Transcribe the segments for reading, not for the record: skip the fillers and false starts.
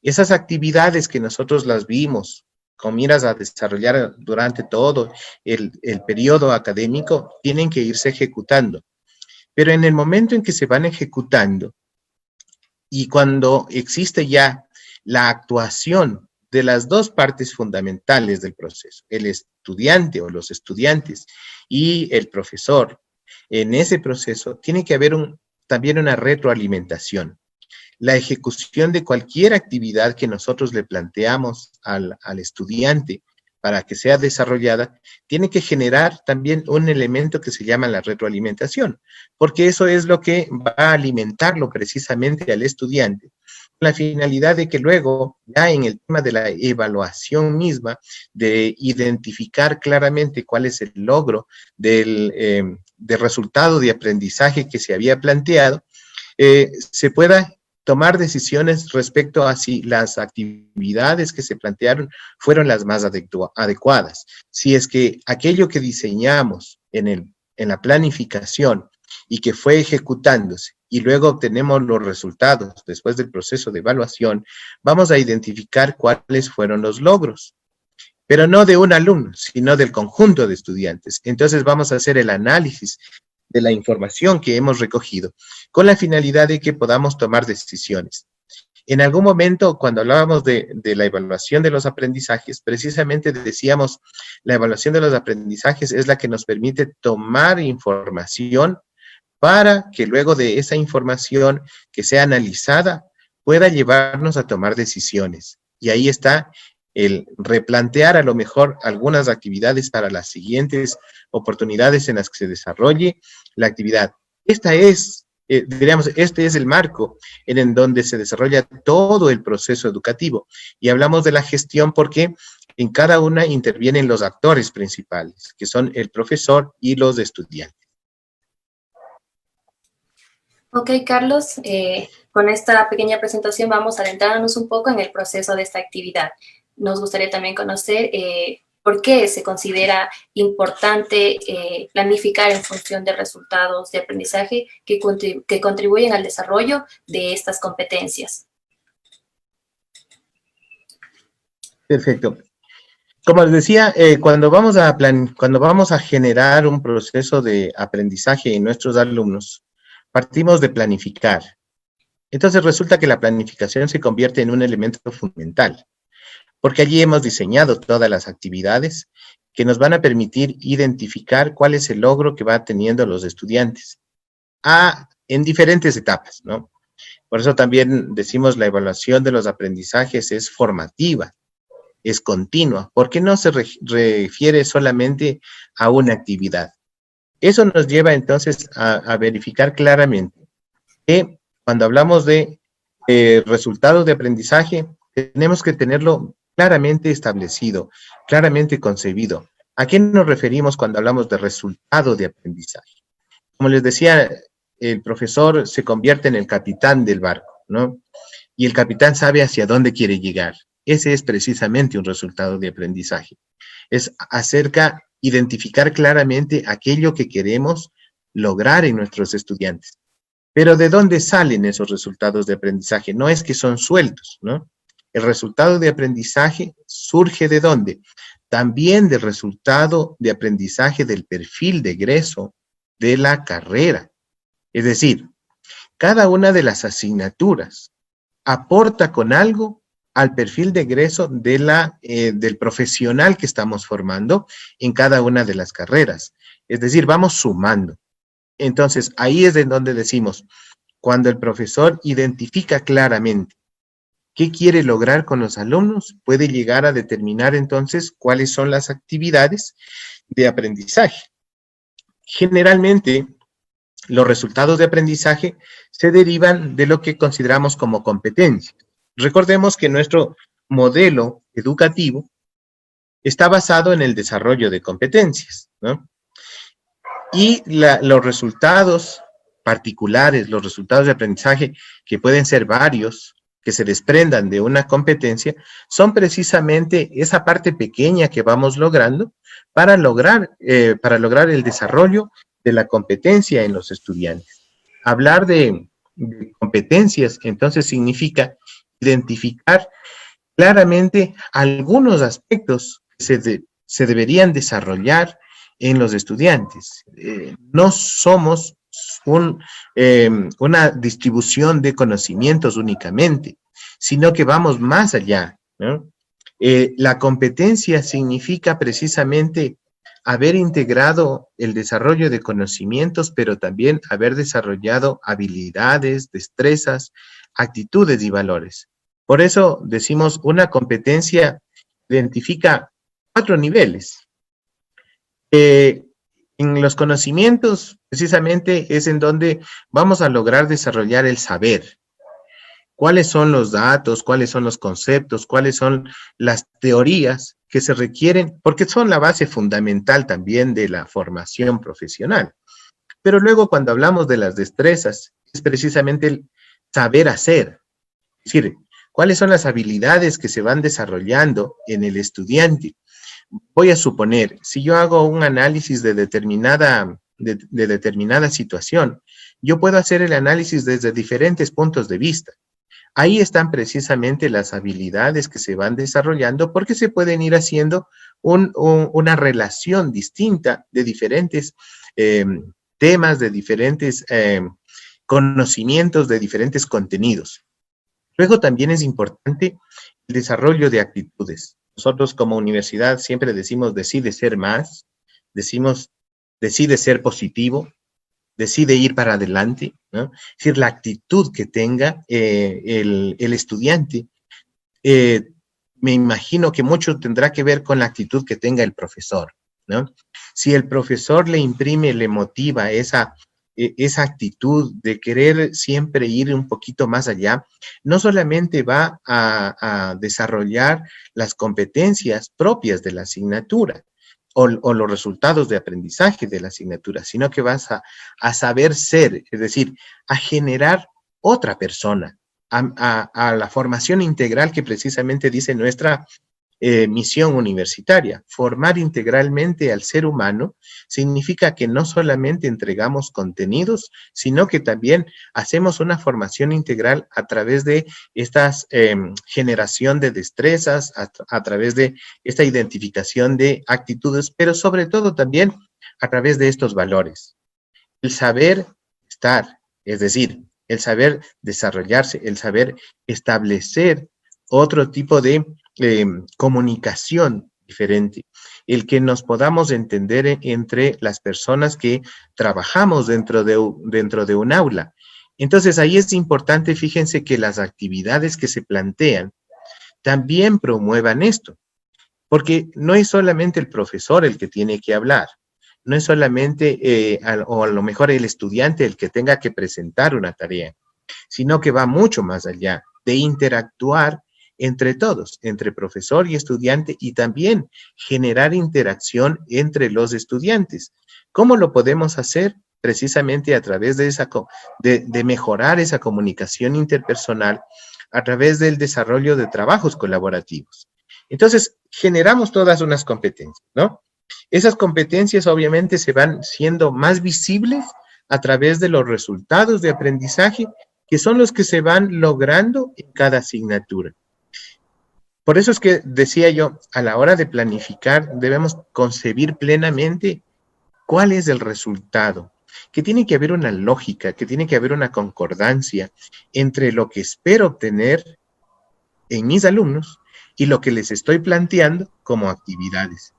Esas actividades que nosotros las vimos con miras a desarrollar durante todo el periodo académico, tienen que irse ejecutando. Pero en el momento en que se van ejecutando y cuando existe ya la actuación de las dos partes fundamentales del proceso, el estudiante o los estudiantes y el profesor, en ese proceso tiene que haber también una retroalimentación. La ejecución de cualquier actividad que nosotros le planteamos al estudiante para que sea desarrollada, tiene que generar también un elemento que se llama la retroalimentación, porque eso es lo que va a alimentarlo precisamente al estudiante, con la finalidad de que luego, ya en el tema de la evaluación misma, de identificar claramente cuál es el logro del resultado de aprendizaje que se había planteado, se pueda tomar decisiones respecto a si las actividades que se plantearon fueron las más adecuadas. Si es que aquello que diseñamos en la planificación y que fue ejecutándose y luego obtenemos los resultados después del proceso de evaluación, vamos a identificar cuáles fueron los logros, pero no de un alumno, sino del conjunto de estudiantes. Entonces vamos a hacer el análisis de la información que hemos recogido, con la finalidad de que podamos tomar decisiones. En algún momento, cuando hablábamos de la evaluación de los aprendizajes, precisamente decíamos, la evaluación de los aprendizajes es la que nos permite tomar información para que luego de esa información que sea analizada, pueda llevarnos a tomar decisiones. Y ahí está el replantear a lo mejor algunas actividades para las siguientes oportunidades en las que se desarrolle la actividad. Diríamos, este es el marco en donde se desarrolla todo el proceso educativo. Y hablamos de la gestión porque en cada una intervienen los actores principales, que son el profesor y los estudiantes. Ok, Carlos, con esta pequeña presentación vamos adentrándonos un poco en el proceso de esta actividad. Nos gustaría también conocer por qué se considera importante planificar en función de resultados de aprendizaje que contribuyen al desarrollo de estas competencias. Perfecto. Como les decía, cuando vamos a generar un proceso de aprendizaje en nuestros alumnos, partimos de planificar. Entonces resulta que la planificación se convierte en un elemento fundamental, porque allí hemos diseñado todas las actividades que nos van a permitir identificar cuál es el logro que va teniendo los estudiantes en diferentes etapas, ¿no? Por eso también decimos la evaluación de los aprendizajes es formativa, es continua, porque no se refiere solamente a una actividad. Eso nos lleva entonces a verificar claramente que cuando hablamos de resultados de aprendizaje, tenemos que tenerlo claramente establecido, claramente concebido. ¿A qué nos referimos cuando hablamos de resultado de aprendizaje? Como les decía, el profesor se convierte en el capitán del barco, ¿no? Y el capitán sabe hacia dónde quiere llegar. Ese es precisamente un resultado de aprendizaje. Es identificar claramente aquello que queremos lograr en nuestros estudiantes. Pero ¿de dónde salen esos resultados de aprendizaje? No es que son sueltos, ¿no? El resultado de aprendizaje surge ¿de dónde? También del resultado de aprendizaje del perfil de egreso de la carrera. Es decir, cada una de las asignaturas aporta con algo al perfil de egreso del profesional que estamos formando en cada una de las carreras. Es decir, vamos sumando. Entonces, ahí es en donde decimos, cuando el profesor identifica claramente qué quiere lograr con los alumnos, puede llegar a determinar entonces cuáles son las actividades de aprendizaje. Generalmente, los resultados de aprendizaje se derivan de lo que consideramos como competencias. Recordemos que nuestro modelo educativo está basado en el desarrollo de competencias, ¿no? Y los resultados particulares, los resultados de aprendizaje, que pueden ser varios, que se desprendan de una competencia, son precisamente esa parte pequeña que vamos logrando para lograr el desarrollo de la competencia en los estudiantes. Hablar de de competencias, entonces significa identificar claramente algunos aspectos que se deberían desarrollar en los estudiantes. No somos una distribución de conocimientos únicamente, sino que vamos más allá, ¿no? La competencia significa precisamente haber integrado el desarrollo de conocimientos, pero también haber desarrollado habilidades, destrezas, actitudes y valores. Por eso decimos una competencia identifica 4 niveles. En los conocimientos, precisamente, es en donde vamos a lograr desarrollar el saber. ¿Cuáles son los datos? ¿Cuáles son los conceptos? ¿Cuáles son las teorías que se requieren? Porque son la base fundamental también de la formación profesional. Pero luego, cuando hablamos de las destrezas, es precisamente el saber hacer. Es decir, ¿cuáles son las habilidades que se van desarrollando en el estudiante? Voy a suponer, si yo hago un análisis de determinada situación, yo puedo hacer el análisis desde diferentes puntos de vista. Ahí están precisamente las habilidades que se van desarrollando porque se pueden ir haciendo una relación distinta de diferentes temas, de diferentes conocimientos, de diferentes contenidos. Luego también es importante el desarrollo de actitudes. Nosotros como universidad siempre decimos decide ser más, decimos decide ser positivo, decide ir para adelante, ¿no? Es decir, la actitud que tenga el estudiante, me imagino que mucho tendrá que ver con la actitud que tenga el profesor, ¿no? Si el profesor le imprime, le motiva esa actitud de querer siempre ir un poquito más allá, no solamente va a desarrollar las competencias propias de la asignatura, o los resultados de aprendizaje de la asignatura, sino que vas a saber ser, es decir, a generar otra persona, a la formación integral que precisamente dice nuestra misión universitaria. Formar integralmente al ser humano significa que no solamente entregamos contenidos, sino que también hacemos una formación integral a través de esta generación de destrezas, a través de esta identificación de actitudes, pero sobre todo también a través de estos valores. El saber estar, es decir, el saber desarrollarse, el saber establecer otro tipo de comunicación diferente, el que nos podamos entender entre las personas que trabajamos dentro de un aula. Entonces ahí es importante, fíjense que las actividades que se plantean también promuevan esto, porque no es solamente el profesor el que tiene que hablar, no es solamente o a lo mejor el estudiante el que tenga que presentar una tarea, sino que va mucho más allá de interactuar entre todos, entre profesor y estudiante, y también generar interacción entre los estudiantes. ¿Cómo lo podemos hacer? Precisamente a través de mejorar esa comunicación interpersonal, a través del desarrollo de trabajos colaborativos. Entonces, generamos todas unas competencias, ¿no? Esas competencias obviamente se van siendo más visibles a través de los resultados de aprendizaje, que son los que se van logrando en cada asignatura. Por eso es que decía yo, a la hora de planificar, debemos concebir plenamente cuál es el resultado, que tiene que haber una lógica, que tiene que haber una concordancia entre lo que espero obtener en mis alumnos y lo que les estoy planteando como actividades.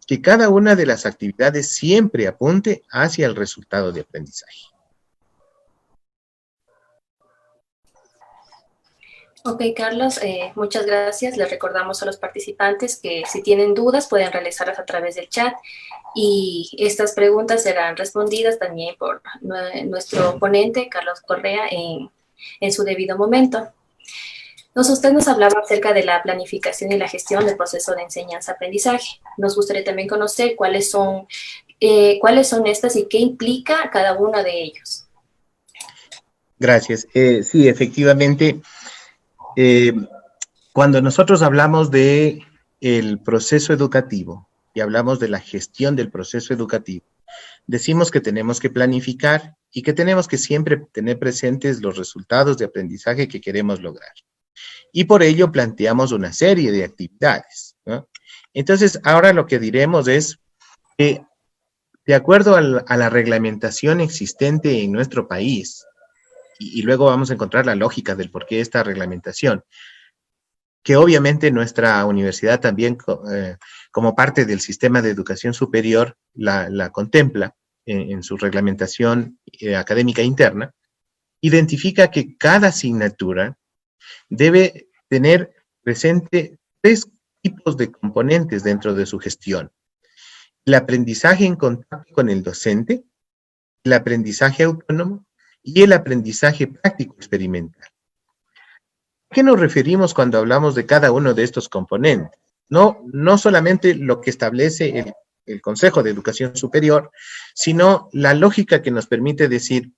Que cada una de las actividades siempre apunte hacia el resultado de aprendizaje. Ok, Carlos, muchas gracias. Les recordamos a los participantes que si tienen dudas pueden realizarlas a través del chat y estas preguntas serán respondidas también por nuestro ponente, Carlos Correa, en su debido momento. Usted nos hablaba acerca de la planificación y la gestión del proceso de enseñanza-aprendizaje. Nos gustaría también conocer cuáles son estas y qué implica cada una de ellos. Gracias. Sí, efectivamente, cuando nosotros hablamos de el proceso educativo y hablamos de la gestión del proceso educativo, decimos que tenemos que planificar y que tenemos que siempre tener presentes los resultados de aprendizaje que queremos lograr. Y por ello planteamos una serie de actividades, ¿no? Entonces, ahora lo que diremos es que, de acuerdo a la reglamentación existente en nuestro país, y luego vamos a encontrar la lógica del porqué de esta reglamentación, que obviamente nuestra universidad también, como parte del sistema de educación superior, la contempla en su reglamentación académica interna, identifica que cada asignatura debe tener presente 3 tipos de componentes dentro de su gestión: el aprendizaje en contacto con el docente, el aprendizaje autónomo y el aprendizaje práctico experimental. ¿A qué nos referimos cuando hablamos de cada uno de estos componentes? No solamente lo que establece el Consejo de Educación Superior, sino la lógica que nos permite decir,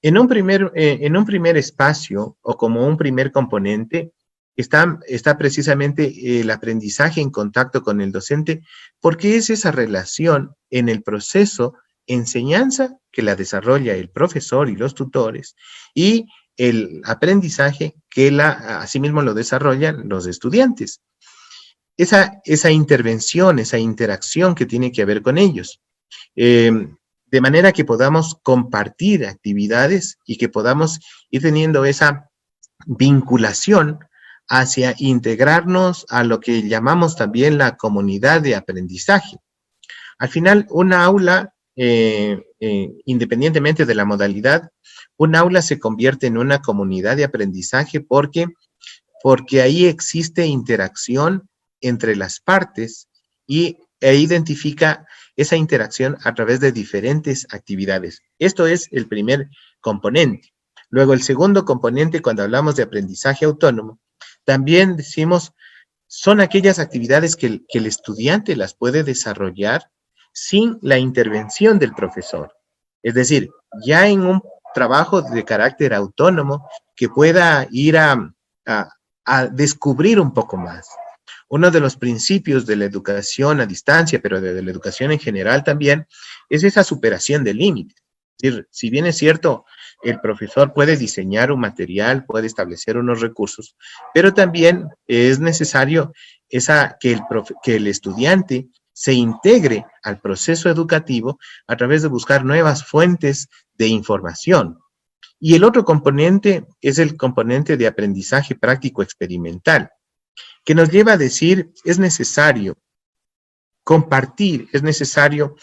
en un primer espacio o como un primer componente está precisamente el aprendizaje en contacto con el docente, porque es esa relación en el proceso enseñanza que la desarrolla el profesor y los tutores, y el aprendizaje que asimismo lo desarrollan los estudiantes. Esa intervención, esa interacción que tiene que haber con ellos. De manera que podamos compartir actividades y que podamos ir teniendo esa vinculación hacia integrarnos a lo que llamamos también la comunidad de aprendizaje. Al final, una aula, independientemente de la modalidad, un aula se convierte en una comunidad de aprendizaje porque ahí existe interacción entre las partes e identifica esa interacción a través de diferentes actividades. Esto es el primer componente. Luego, el segundo componente, cuando hablamos de aprendizaje autónomo, también decimos, son aquellas actividades que el estudiante las puede desarrollar sin la intervención del profesor. Es decir, ya en un trabajo de carácter autónomo que pueda ir a descubrir un poco más. Uno de los principios de la educación a distancia, pero de la educación en general también, es esa superación del límite. Es decir, si bien es cierto, el profesor puede diseñar un material, puede establecer unos recursos, pero también es necesario que el estudiante se integre al proceso educativo a través de buscar nuevas fuentes de información. Y el otro componente es el componente de aprendizaje práctico experimental, que nos lleva a decir, es necesario compartir, es necesario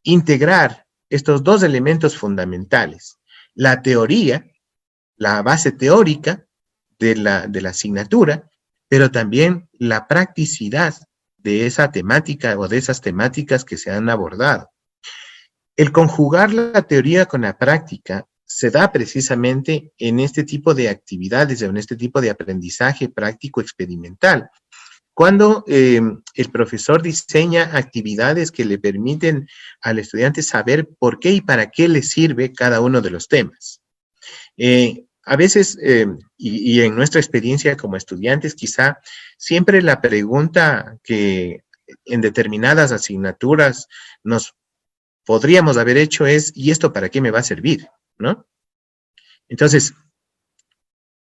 integrar estos 2 elementos fundamentales: la teoría, la base teórica de la asignatura, pero también la practicidad de esa temática o de esas temáticas que se han abordado. El conjugar la teoría con la práctica se da precisamente en este tipo de actividades, en este tipo de aprendizaje práctico experimental, cuando el profesor diseña actividades que le permiten al estudiante saber por qué y para qué le sirve cada uno de los temas. A veces, y en nuestra experiencia como estudiantes, quizá siempre la pregunta que en determinadas asignaturas nos podríamos haber hecho es, ¿y esto para qué me va a servir? ¿No? Entonces,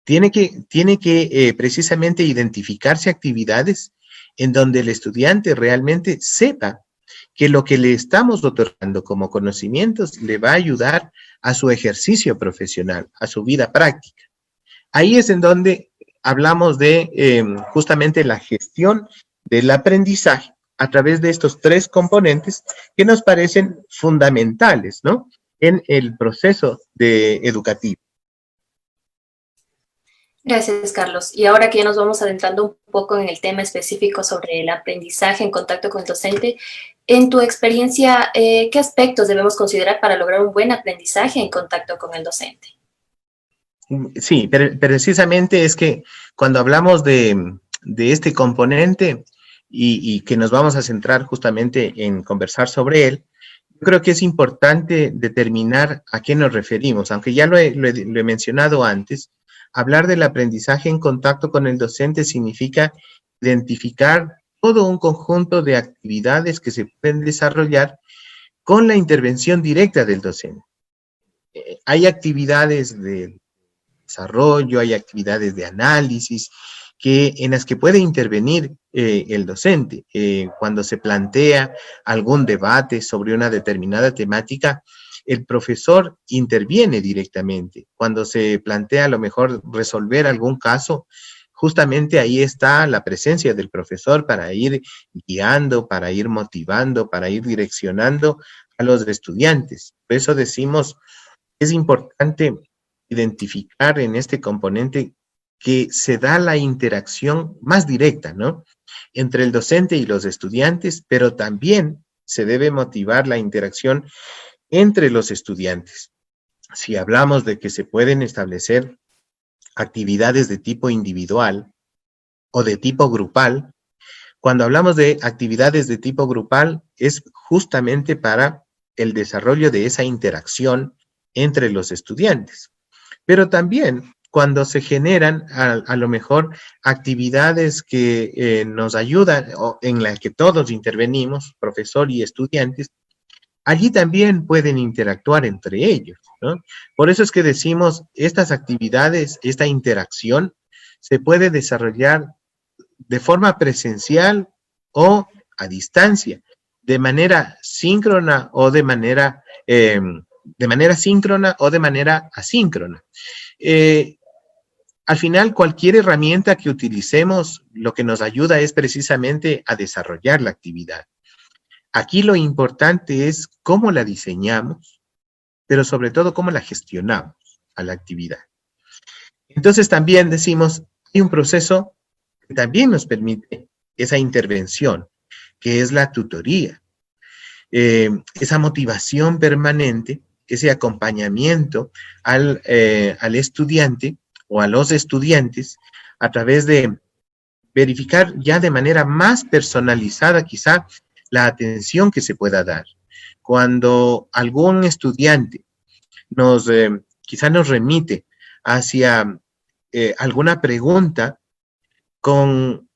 tiene que precisamente identificarse actividades en donde el estudiante realmente sepa que lo que le estamos otorgando como conocimientos le va a ayudar a su ejercicio profesional, a su vida práctica. Ahí es en donde hablamos de justamente la gestión del aprendizaje a través de estos 3 componentes que nos parecen fundamentales, ¿no?, en el proceso educativo. Gracias, Carlos. Y ahora que ya nos vamos adentrando un poco en el tema específico sobre el aprendizaje en contacto con el docente, en tu experiencia, ¿qué aspectos debemos considerar para lograr un buen aprendizaje en contacto con el docente? Sí, pero precisamente es que cuando hablamos de este componente y que nos vamos a centrar justamente en conversar sobre él, yo creo que es importante determinar a qué nos referimos, aunque ya lo he mencionado antes. Hablar del aprendizaje en contacto con el docente significa identificar todo un conjunto de actividades que se pueden desarrollar con la intervención directa del docente. hay actividades de desarrollo, hay actividades de análisis en las que puede intervenir el docente. Cuando se plantea algún debate sobre una determinada temática, el profesor interviene directamente. Cuando se plantea a lo mejor resolver algún caso, justamente ahí está la presencia del profesor para ir guiando, para ir motivando, para ir direccionando a los estudiantes. Por eso decimos, es importante identificar en este componente que se da la interacción más directa, ¿no? Entre el docente y los estudiantes, pero también se debe motivar la interacción entre los estudiantes. Si hablamos de que se pueden establecer actividades de tipo individual o de tipo grupal, cuando hablamos de actividades de tipo grupal es justamente para el desarrollo de esa interacción entre los estudiantes. Pero también cuando se generan a lo mejor actividades que nos ayudan o en las que todos intervenimos, profesor y estudiantes, allí también pueden interactuar entre ellos, ¿no? Por eso es que decimos, estas actividades, esta interacción, se puede desarrollar de forma presencial o a distancia, de manera síncrona o de manera síncrona o de manera asíncrona. Al final, cualquier herramienta que utilicemos, lo que nos ayuda es precisamente a desarrollar la actividad. Aquí lo importante es cómo la diseñamos, pero sobre todo cómo la gestionamos a la actividad. Entonces también decimos, hay un proceso que también nos permite esa intervención, que es la tutoría. Esa motivación permanente, ese acompañamiento al estudiante o a los estudiantes a través de verificar ya de manera más personalizada quizá la atención que se pueda dar. Cuando algún estudiante quizá nos remite hacia alguna pregunta, con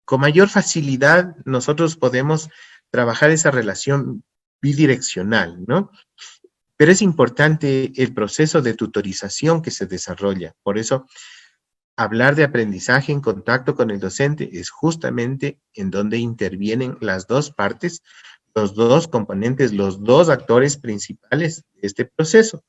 mayor facilidad nosotros podemos trabajar esa relación bidireccional, ¿no? Pero es importante el proceso de tutorización que se desarrolla. Por eso, hablar de aprendizaje en contacto con el docente es justamente en donde intervienen las dos partes, los dos componentes, los dos actores principales de este proceso.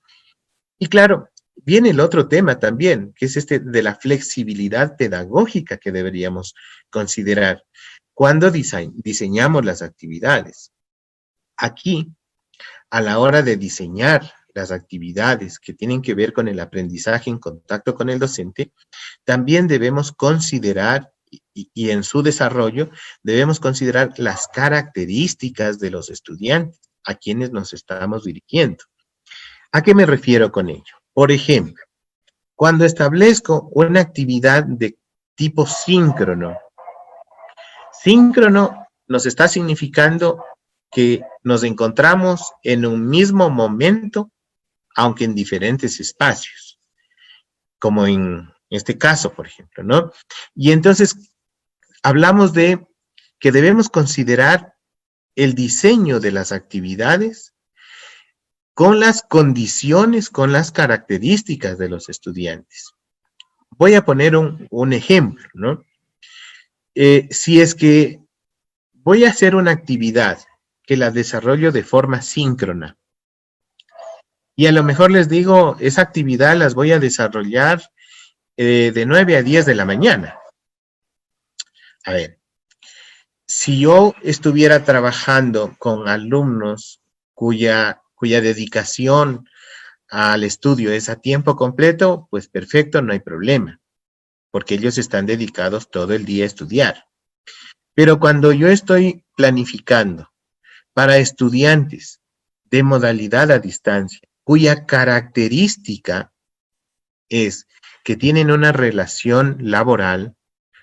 Y claro, viene el otro tema también, que es este de la flexibilidad pedagógica que deberíamos considerar cuando diseñamos las actividades. Aquí, a la hora de diseñar las actividades que tienen que ver con el aprendizaje en contacto con el docente, también debemos considerar, y en su desarrollo, debemos considerar las características de los estudiantes a quienes nos estamos dirigiendo. ¿A qué me refiero con ello? Por ejemplo, cuando establezco una actividad de tipo síncrono, síncrono nos está significando que nos encontramos en un mismo momento, aunque en diferentes espacios, como en este caso, por ejemplo, ¿no? Y entonces hablamos de que debemos considerar el diseño de las actividades con las condiciones, con las características de los estudiantes. Voy a poner un ejemplo, ¿no? Si es que voy a hacer una actividad que la desarrollo de forma síncrona, y a lo mejor les digo, esa actividad las voy a desarrollar de 9 a 10 de la mañana. A ver, si yo estuviera trabajando con alumnos cuya dedicación al estudio es a tiempo completo, pues perfecto, no hay problema, porque ellos están dedicados todo el día a estudiar. Pero cuando yo estoy planificando para estudiantes de modalidad a distancia, cuya característica es que tienen una relación laboral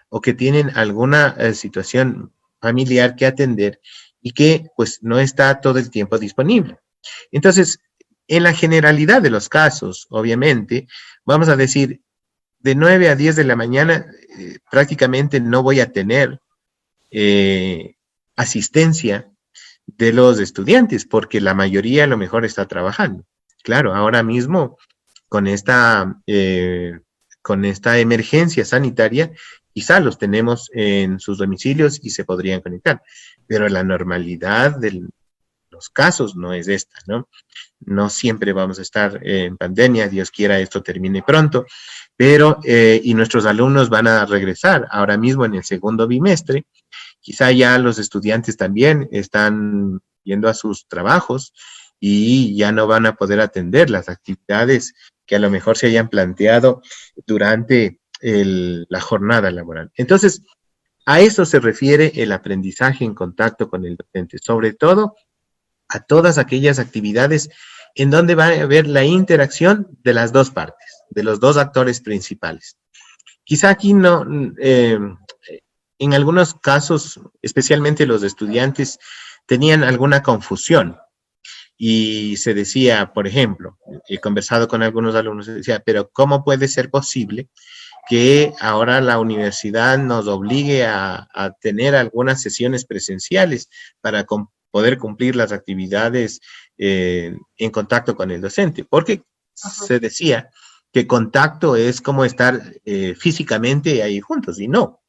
o que tienen alguna situación familiar que atender y que pues no está todo el tiempo disponible. Entonces, en la generalidad de los casos, obviamente, vamos a decir, de 9 a 10 de la mañana prácticamente no voy a tener asistencia de los estudiantes, porque la mayoría a lo mejor está trabajando. Claro, ahora mismo con esta emergencia sanitaria, quizá los tenemos en sus domicilios y se podrían conectar, pero la normalidad de los casos no es esta, ¿no? No siempre vamos a estar en pandemia, Dios quiera esto termine pronto, pero, y nuestros alumnos van a regresar ahora mismo en el segundo bimestre, quizá ya los estudiantes también están yendo a sus trabajos y ya no van a poder atender las actividades que a lo mejor se hayan planteado durante la jornada laboral. Entonces, a eso se refiere el aprendizaje en contacto con el docente, sobre todo a todas aquellas actividades en donde va a haber la interacción de las dos partes, de los dos actores principales. Quizá aquí no, en algunos casos, especialmente los estudiantes, tenían alguna confusión y se decía, por ejemplo, he conversado con algunos alumnos y decía, pero ¿cómo puede ser posible que ahora la universidad nos obligue a tener algunas sesiones presenciales para poder cumplir las actividades en contacto con el docente? Porque se decía que contacto es como estar físicamente ahí juntos, y no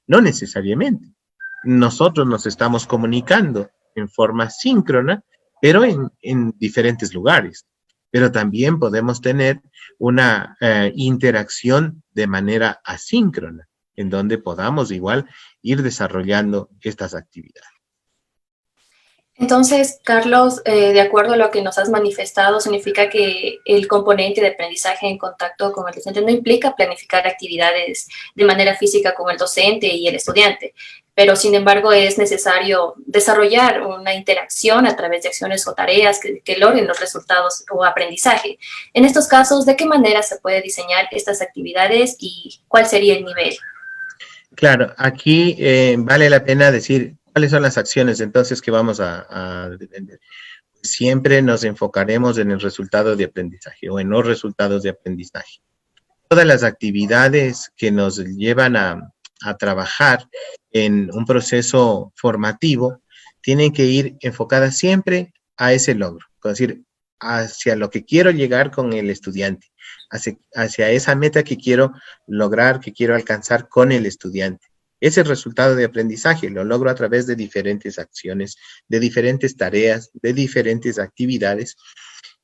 necesariamente. Nosotros nos estamos comunicando en forma síncrona, pero en diferentes lugares. Pero también podemos tener una interacción de manera asíncrona, en donde podamos igual ir desarrollando estas actividades. Entonces, Carlos, de acuerdo a lo que nos has manifestado, significa que el componente de aprendizaje en contacto con el docente no implica planificar actividades de manera física con el docente y el estudiante, pero sin embargo es necesario desarrollar una interacción a través de acciones o tareas que logren los resultados o aprendizaje. En estos casos, ¿de qué manera se puede diseñar estas actividades y cuál sería el nivel? Claro, aquí vale la pena decir cuáles son las acciones entonces que vamos a defender. Siempre nos enfocaremos en el resultado de aprendizaje o en los resultados de aprendizaje. Todas las actividades que nos llevan a trabajar en un proceso formativo tienen que ir enfocadas siempre a ese logro, es decir, hacia lo que quiero llegar con el estudiante, hacia esa meta que quiero lograr, que quiero alcanzar con el estudiante. Ese resultado de aprendizaje lo logro a través de diferentes acciones, de diferentes tareas, de diferentes actividades,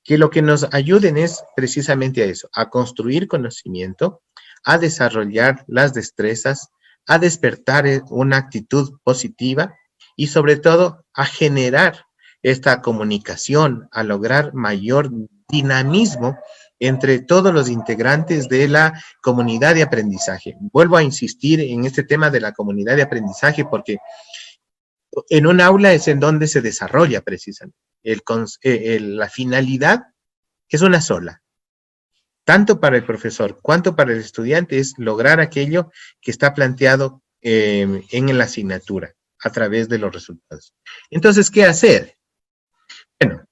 que lo que nos ayuden es precisamente a eso, a construir conocimiento, a desarrollar las destrezas, a despertar una actitud positiva y sobre todo a generar esta comunicación, a lograr mayor dinamismo entre todos los integrantes de la comunidad de aprendizaje. Vuelvo a insistir en este tema de la comunidad de aprendizaje porque en un aula es en donde se desarrolla precisamente. La finalidad es una sola. Tanto para el profesor cuanto para el estudiante es lograr aquello que está planteado en la asignatura a través de los resultados. Entonces, ¿qué hacer? Bueno,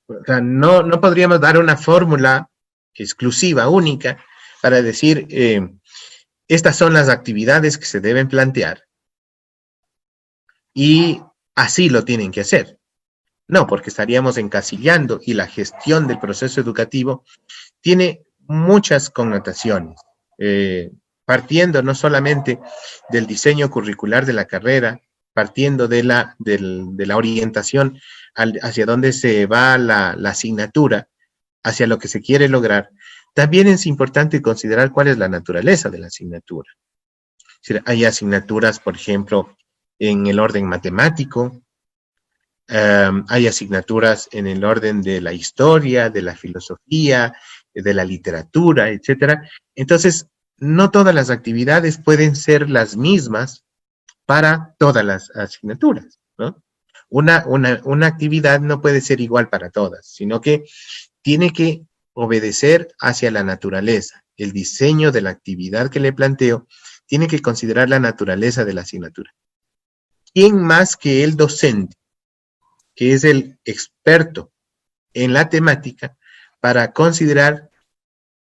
o sea, no podríamos dar una fórmula exclusiva, única, para decir, estas son las actividades que se deben plantear y así lo tienen que hacer. No, porque estaríamos encasillando y la gestión del proceso educativo tiene muchas connotaciones, partiendo no solamente del diseño curricular de la carrera, partiendo de la orientación hacia dónde se va la asignatura, hacia lo que se quiere lograr, también es importante considerar cuál es la naturaleza de la asignatura. Es decir, hay asignaturas, por ejemplo, en el orden matemático, hay asignaturas en el orden de la historia, de la filosofía, de la literatura, etcétera. Entonces, no todas las actividades pueden ser las mismas para todas las asignaturas, ¿no? Una actividad no puede ser igual para todas, sino que tiene que obedecer hacia la naturaleza. El diseño de la actividad que le planteo tiene que considerar la naturaleza de la asignatura. ¿Quién más que el docente, que es el experto en la temática, para considerar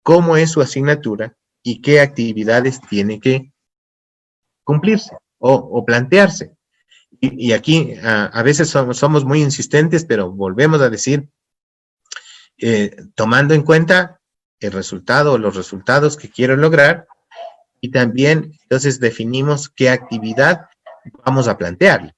cómo es su asignatura y qué actividades tiene que cumplirse o plantearse? Y aquí a veces somos muy insistentes, pero volvemos a decir tomando en cuenta el resultado o los resultados que quiero lograr, y también entonces definimos qué actividad vamos a plantear,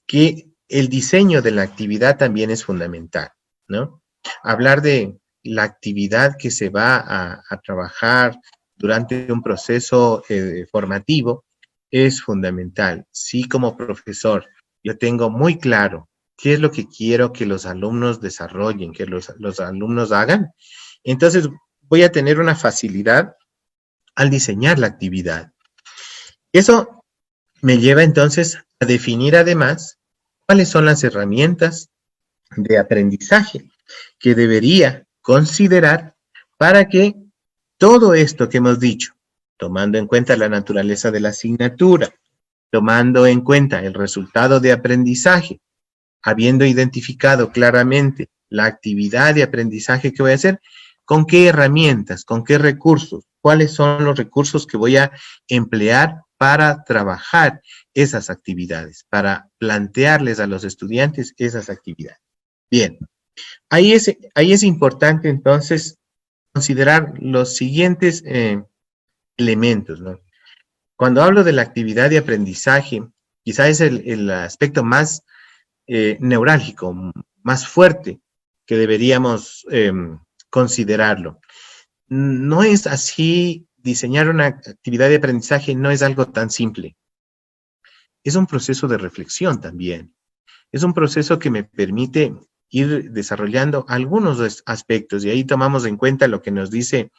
que el diseño de la actividad también es fundamental, ¿no? Hablar de la actividad que se va a trabajar durante un proceso formativo es fundamental. Sí, como profesor, yo tengo muy claro qué es lo que quiero que los alumnos desarrollen, que los alumnos hagan. Entonces, voy a tener una facilidad al diseñar la actividad. Eso me lleva entonces a definir además cuáles son las herramientas de aprendizaje que debería considerar para que todo esto que hemos dicho, tomando en cuenta la naturaleza de la asignatura, tomando en cuenta el resultado de aprendizaje, habiendo identificado claramente la actividad de aprendizaje que voy a hacer, ¿con qué herramientas, con qué recursos? ¿Cuáles son los recursos que voy a emplear para trabajar esas actividades, para plantearles a los estudiantes esas actividades? Bien, ahí es importante entonces considerar los siguientes elementos, ¿no? Cuando hablo de la actividad de aprendizaje, quizá es el aspecto más neurálgico, más fuerte que deberíamos considerarlo. No es así, diseñar una actividad de aprendizaje no es algo tan simple. Es un proceso de reflexión también. Es un proceso que me permite ir desarrollando algunos aspectos, y ahí tomamos en cuenta lo que nos dice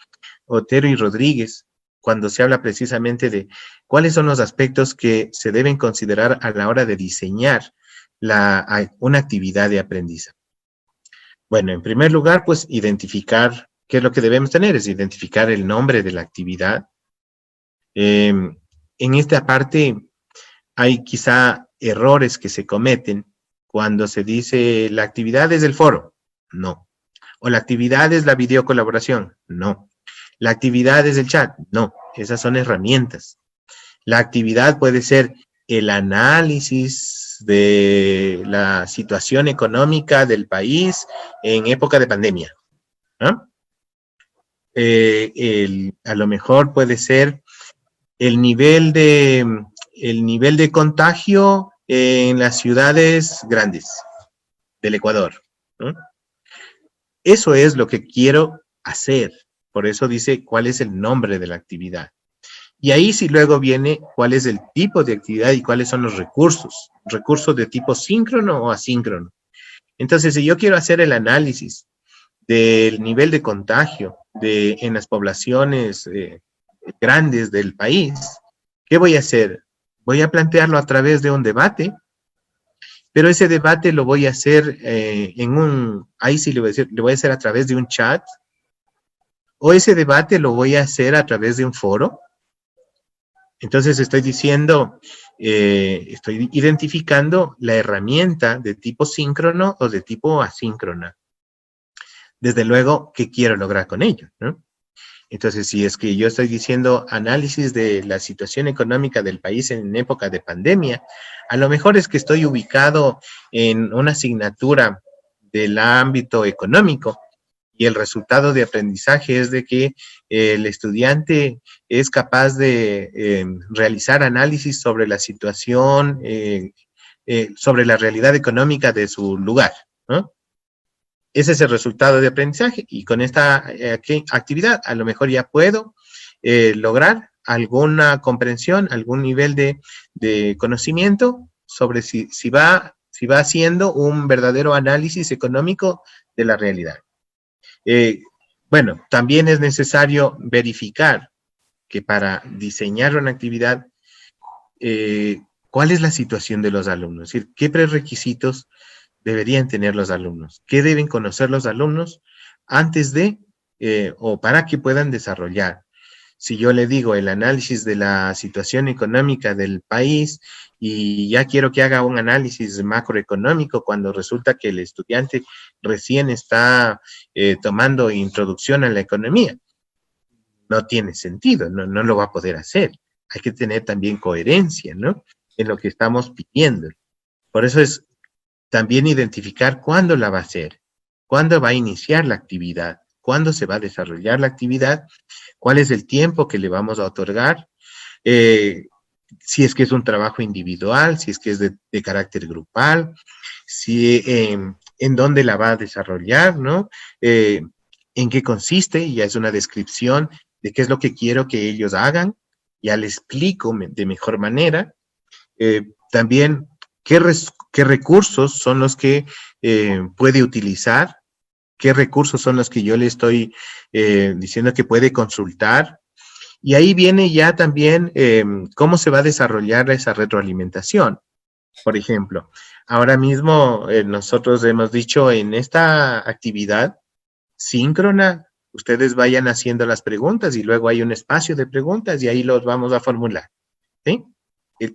Otero y Rodríguez cuando se habla precisamente de cuáles son los aspectos que se deben considerar a la hora de diseñar una actividad de aprendizaje. Bueno, en primer lugar, pues identificar qué es lo que debemos tener, es identificar el nombre de la actividad. En esta parte hay quizá errores que se cometen cuando se dice la actividad es el foro. No. O la actividad es la videocolaboración. No. La actividad es el chat. No. Esas son herramientas. La actividad puede ser el análisis de la situación económica del país en época de pandemia, ¿no? A lo mejor puede ser el nivel de contagio en las ciudades grandes del Ecuador, ¿no? Eso es lo que quiero hacer. Por eso dice cuál es el nombre de la actividad. Y ahí sí luego viene cuál es el tipo de actividad y cuáles son los recursos. Recursos de tipo síncrono o asíncrono. Entonces, si yo quiero hacer el análisis del nivel de contagio en las poblaciones grandes del país, ¿qué voy a hacer? Voy a plantearlo a través de un debate, pero ese debate lo voy a hacer ahí sí le voy a hacer a través de un chat, o ese debate lo voy a hacer a través de un foro. Entonces estoy diciendo, estoy identificando la herramienta de tipo síncrono o de tipo asíncrona. Desde luego, ¿qué quiero lograr con ello, ¿no? Entonces, si es que yo estoy diciendo análisis de la situación económica del país en época de pandemia, a lo mejor es que estoy ubicado en una asignatura del ámbito económico, y el resultado de aprendizaje es de que el estudiante es capaz de realizar análisis sobre la situación, sobre la realidad económica de su lugar, ¿no? Ese es el resultado de aprendizaje, y con esta actividad a lo mejor ya puedo lograr alguna comprensión, algún nivel de conocimiento sobre si va haciendo un verdadero análisis económico de la realidad. Bueno, también es necesario verificar que para diseñar una actividad, ¿cuál es la situación de los alumnos? Es decir, ¿qué prerequisitos deberían tener los alumnos? ¿Qué deben conocer los alumnos antes de o para que puedan desarrollar? Si yo le digo el análisis de la situación económica del país y ya quiero que haga un análisis macroeconómico cuando resulta que el estudiante recién está tomando introducción a la economía, no tiene sentido, no lo va a poder hacer. Hay que tener también coherencia, ¿no?, en lo que estamos pidiendo. Por eso es también identificar cuándo la va a hacer, cuándo va a iniciar la actividad, cuándo se va a desarrollar la actividad, cuál es el tiempo que le vamos a otorgar, si es que es un trabajo individual, si es que es de carácter grupal, si en dónde la va a desarrollar, ¿no? En qué consiste, ya es una descripción de qué es lo que quiero que ellos hagan, ya les explico de mejor manera. También qué recursos son los que puede utilizar, qué recursos son los que yo le estoy diciendo que puede consultar. Y ahí viene ya también cómo se va a desarrollar esa retroalimentación. Por ejemplo, ahora mismo nosotros hemos dicho en esta actividad síncrona, ustedes vayan haciendo las preguntas y luego hay un espacio de preguntas y ahí los vamos a formular, ¿sí?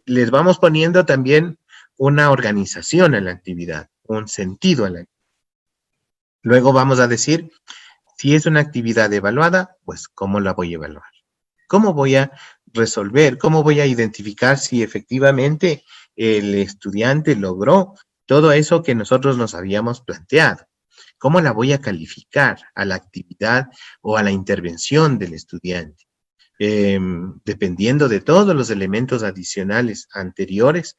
Les vamos poniendo también una organización en la actividad, un sentido en la actividad. Luego vamos a decir, si es una actividad evaluada, pues ¿cómo la voy a evaluar? ¿Cómo voy a resolver? ¿Cómo voy a identificar si efectivamente el estudiante logró todo eso que nosotros nos habíamos planteado? ¿Cómo la voy a calificar a la actividad o a la intervención del estudiante? Dependiendo de todos los elementos adicionales anteriores,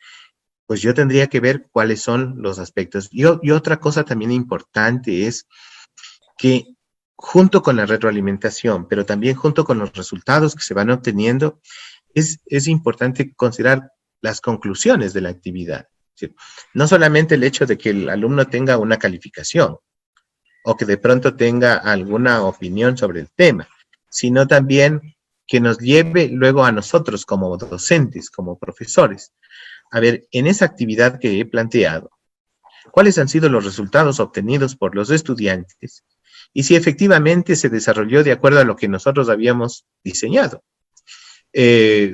pues yo tendría que ver cuáles son los aspectos. Y otra cosa también importante es que junto con la retroalimentación, pero también junto con los resultados que se van obteniendo, es importante considerar las conclusiones de la actividad. ¿Sí? No solamente el hecho de que el alumno tenga una calificación o que de pronto tenga alguna opinión sobre el tema, sino también que nos lleve luego a nosotros como docentes, como profesores, a ver, en esa actividad que he planteado, ¿cuáles han sido los resultados obtenidos por los estudiantes? Y si efectivamente se desarrolló de acuerdo a lo que nosotros habíamos diseñado.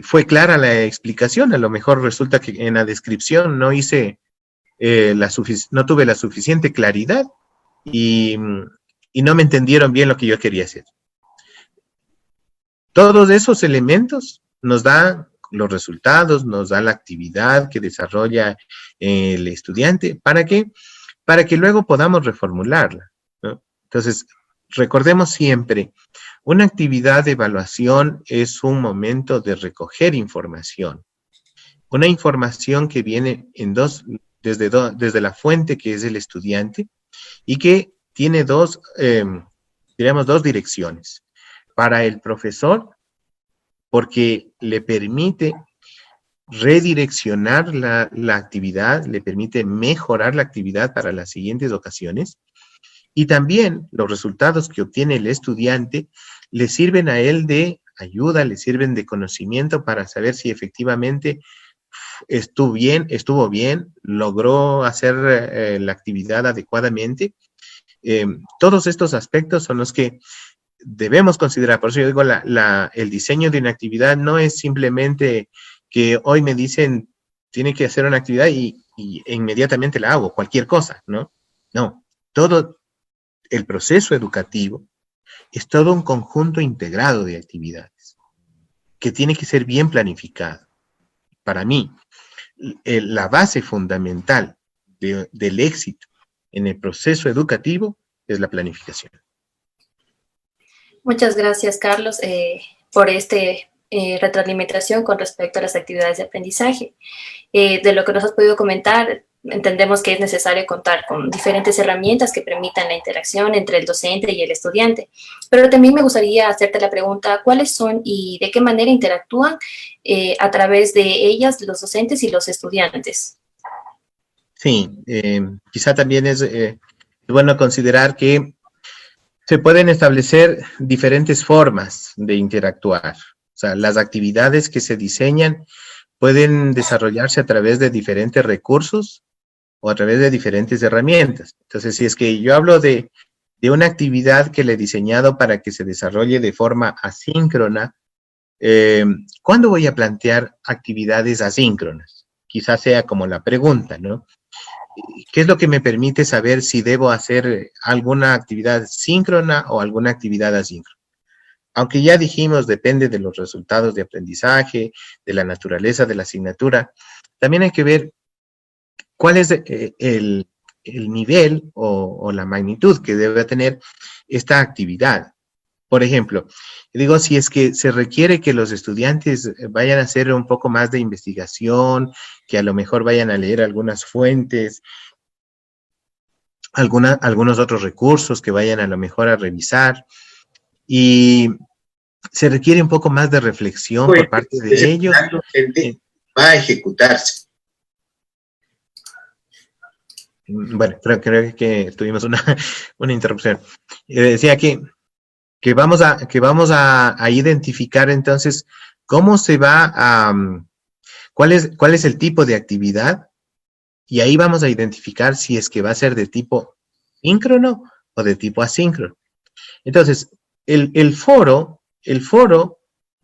Fue clara la explicación, a lo mejor resulta que en la descripción no hice, no tuve la suficiente claridad y no me entendieron bien lo que yo quería hacer. Todos esos elementos nos dan los resultados, nos da la actividad que desarrolla el estudiante. ¿Para qué? Para que luego podamos reformularla, ¿no? Entonces, recordemos siempre, una actividad de evaluación es un momento de recoger información. Una información que viene en desde la fuente que es el estudiante y que tiene dos direcciones. Para el profesor, porque le permite redireccionar la actividad, le permite mejorar la actividad para las siguientes ocasiones, y también los resultados que obtiene el estudiante le sirven a él de ayuda, le sirven de conocimiento para saber si efectivamente estuvo bien, logró hacer la actividad adecuadamente. Todos estos aspectos son los que debemos considerar. Por eso yo digo, el diseño de una actividad no es simplemente que hoy me dicen, tiene que hacer una actividad y inmediatamente la hago, cualquier cosa, ¿no? No, todo el proceso educativo es todo un conjunto integrado de actividades que tiene que ser bien planificado. Para mí, la base fundamental del éxito en el proceso educativo es la planificación. Muchas gracias, Carlos, por retroalimentación con respecto a las actividades de aprendizaje. De lo que nos has podido comentar, entendemos que es necesario contar con diferentes herramientas que permitan la interacción entre el docente y el estudiante. Pero también me gustaría hacerte la pregunta, ¿cuáles son y de qué manera interactúan a través de ellas los docentes y los estudiantes? Sí, quizá también es bueno considerar que se pueden establecer diferentes formas de interactuar. O sea, las actividades que se diseñan pueden desarrollarse a través de diferentes recursos o a través de diferentes herramientas. Entonces, si es que yo hablo de una actividad que le he diseñado para que se desarrolle de forma asíncrona, ¿cuándo voy a plantear actividades asíncronas? Quizás sea como la pregunta, ¿no? ¿Qué es lo que me permite saber si debo hacer alguna actividad síncrona o alguna actividad asíncrona? Aunque ya dijimos, depende de los resultados de aprendizaje, de la naturaleza de la asignatura, también hay que ver cuál es el nivel o la magnitud que debe tener esta actividad. Por ejemplo, digo, si es que se requiere que los estudiantes vayan a hacer un poco más de investigación, que a lo mejor vayan a leer algunas fuentes, algunos otros recursos que vayan a lo mejor a revisar, y se requiere un poco más de reflexión por parte de ellos. Va a ejecutarse. Bueno, creo que tuvimos una interrupción. Decía que vamos a identificar entonces cómo se va a, cuál es el tipo de actividad, y ahí vamos a identificar si es que va a ser de tipo síncrono o de tipo asíncrono. Entonces, el foro,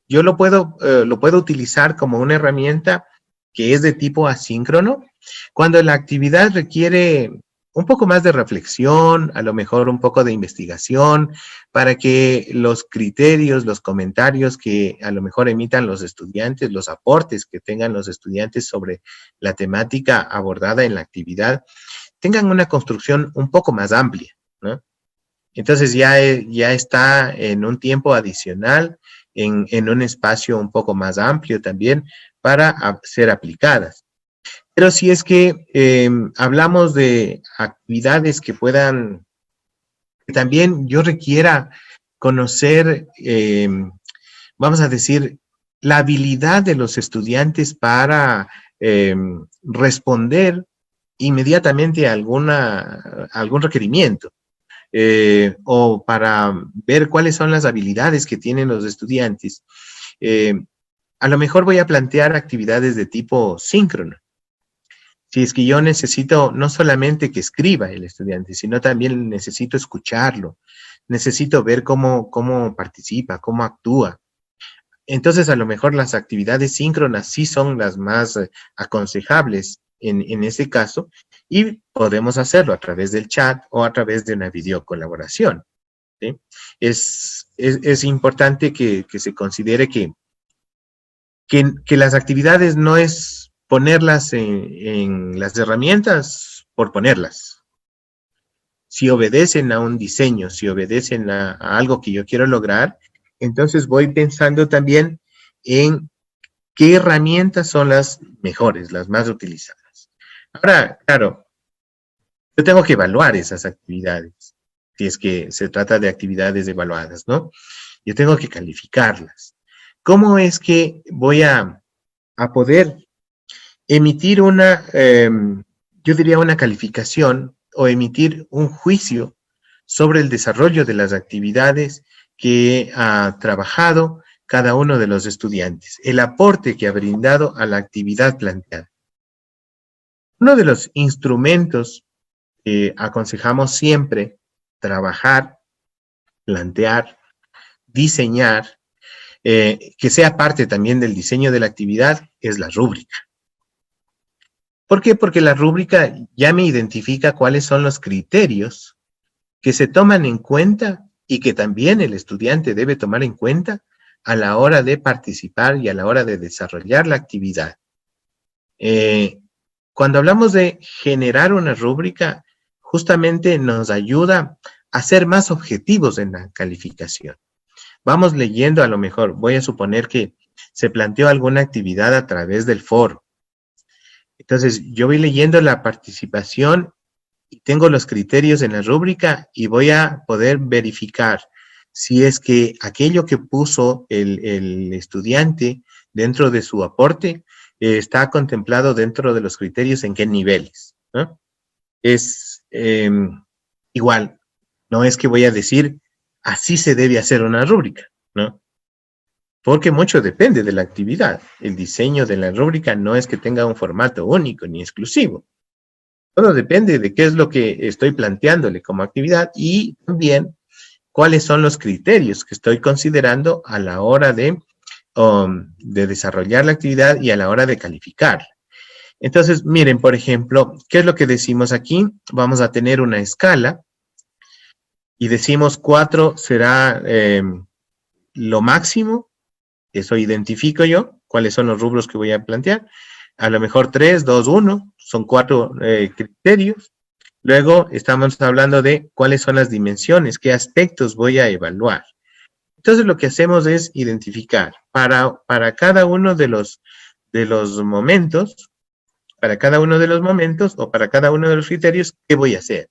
yo lo puedo utilizar como una herramienta que es de tipo asíncrono, cuando la actividad requiere un poco más de reflexión, a lo mejor un poco de investigación, para que los criterios, los comentarios que a lo mejor emitan los estudiantes, los aportes que tengan los estudiantes sobre la temática abordada en la actividad, tengan una construcción un poco más amplia, ¿no? Entonces ya está en un tiempo adicional, en un espacio un poco más amplio también para ser aplicadas. Pero si es que hablamos de actividades que también yo requiera conocer, vamos a decir, la habilidad de los estudiantes para responder inmediatamente a algún requerimiento. O para ver cuáles son las habilidades que tienen los estudiantes, a lo mejor voy a plantear actividades de tipo síncrono. Si es que yo necesito no solamente que escriba el estudiante, sino también necesito escucharlo, necesito ver cómo participa, cómo actúa. Entonces, a lo mejor las actividades síncronas sí son las más aconsejables en ese caso, y podemos hacerlo a través del chat o a través de una videocolaboración, ¿sí? Es importante que se considere que las actividades no es ponerlas en las herramientas por ponerlas. Si obedecen a un diseño, si obedecen a algo que yo quiero lograr, entonces voy pensando también en qué herramientas son las mejores, las más utilizadas. Ahora, claro, yo tengo que evaluar esas actividades, si es que se trata de actividades evaluadas, ¿no? Yo tengo que calificarlas. ¿Cómo es que voy a poder emitir yo diría una calificación o emitir un juicio sobre el desarrollo de las actividades que ha trabajado cada uno de los estudiantes, el aporte que ha brindado a la actividad planteada? Uno de los instrumentos que aconsejamos siempre trabajar, plantear, diseñar, que sea parte también del diseño de la actividad, es la rúbrica. ¿Por qué? Porque la rúbrica ya me identifica cuáles son los criterios que se toman en cuenta y que también el estudiante debe tomar en cuenta a la hora de participar y a la hora de desarrollar la actividad. Cuando hablamos de generar una rúbrica, justamente nos ayuda a ser más objetivos en la calificación. Vamos leyendo, a lo mejor, voy a suponer que se planteó alguna actividad a través del foro. Entonces, yo voy leyendo la participación y tengo los criterios en la rúbrica y voy a poder verificar si es que aquello que puso el estudiante dentro de su aporte está contemplado dentro de los criterios en qué niveles, ¿no? Es igual, no es que voy a decir así se debe hacer una rúbrica, ¿no? Porque mucho depende de la actividad. El diseño de la rúbrica no es que tenga un formato único ni exclusivo. Todo depende de qué es lo que estoy planteándole como actividad y también cuáles son los criterios que estoy considerando a la hora de desarrollar la actividad y a la hora de calificar. Entonces, miren, por ejemplo, ¿qué es lo que decimos aquí? Vamos a tener una escala y decimos 4 será lo máximo. Eso identifico yo, cuáles son los rubros que voy a plantear. A lo mejor 3, 2, 1, son 4 criterios. Luego estamos hablando de cuáles son las dimensiones, qué aspectos voy a evaluar. Entonces lo que hacemos es identificar para cada uno de los momentos, para cada uno de los momentos o para cada uno de los criterios, ¿qué voy a hacer?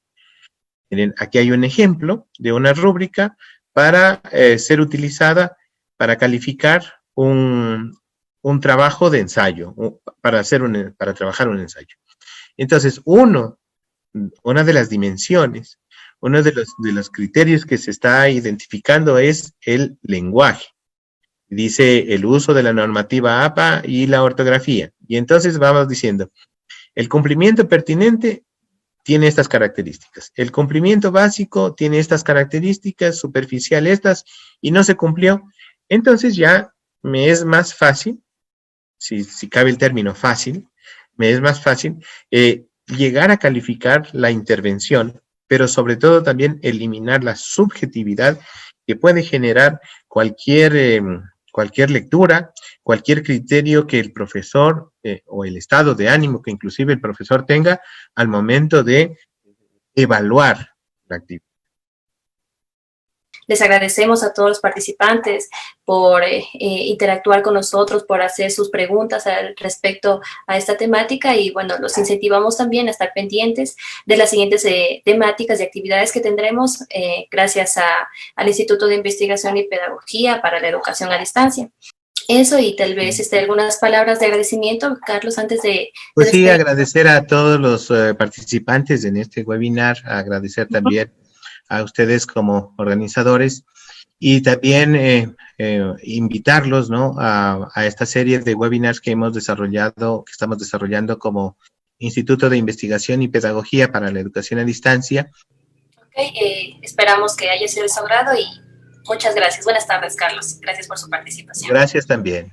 Miren, aquí hay un ejemplo de una rúbrica para ser utilizada para calificar un trabajo de ensayo, para trabajar un ensayo. Entonces, una de las dimensiones, uno de los criterios que se está identificando es el lenguaje. Dice el uso de la normativa APA y la ortografía. Y entonces vamos diciendo, el cumplimiento pertinente tiene estas características. El cumplimiento básico tiene estas características, superficial estas, y no se cumplió. Entonces ya me es más fácil, si cabe el término fácil, me es más fácil llegar a calificar la intervención, pero sobre todo también eliminar la subjetividad que puede generar cualquier lectura, cualquier criterio que el profesor o el estado de ánimo que inclusive el profesor tenga al momento de evaluar la actividad. Les agradecemos a todos los participantes por interactuar con nosotros, por hacer sus preguntas respecto a esta temática y bueno, los incentivamos también a estar pendientes de las siguientes temáticas y actividades que tendremos gracias al Instituto de Investigación y Pedagogía para la Educación a Distancia. Eso y tal vez algunas palabras de agradecimiento, Carlos, antes de... Pues sí, agradecer a todos los participantes en este webinar, agradecer también a ustedes como organizadores y también invitarlos, ¿no?, a esta serie de webinars que hemos desarrollado, que estamos desarrollando como Instituto de Investigación y Pedagogía para la Educación a Distancia. Esperamos que haya sido de su agrado y muchas gracias. Buenas tardes, Carlos. Gracias por su participación. Gracias también.